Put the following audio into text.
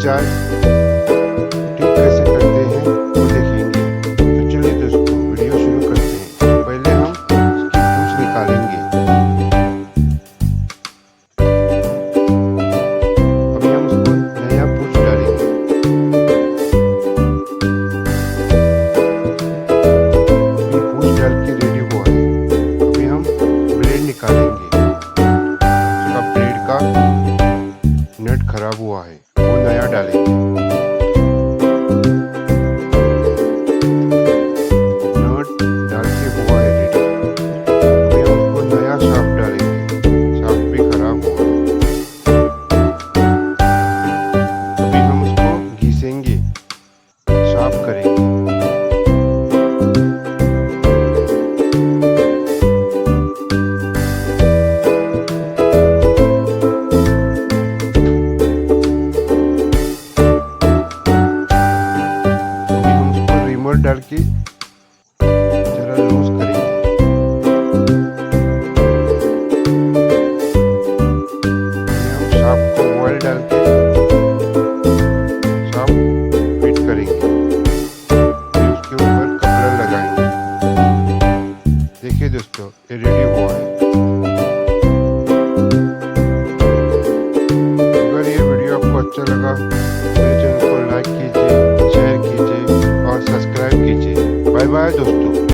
चाय ठीक कैसे करते हैं वो देखेंगे। तो चलिए दोस्तों वीडियो शुरू करते हैं। पहले हम इसकी पूंछ निकालेंगे। अभी हम उसको नया पूंछ डालेंगे। अभी पूंछ डाल के रेडी हुआ है। अभी हम ब्लेड निकालेंगे। उसका ब्लेड का नट खराब हुआ है, वो नया डालेंगे। नट डाल के हुआ है रेडी। अभी हम उसको नया शाफ्ट डालेंगे। शाफ्ट भी खराब हुआ है। अभी हम उसको घिसेंगे, साफ करेंगे। डाल के जरा लो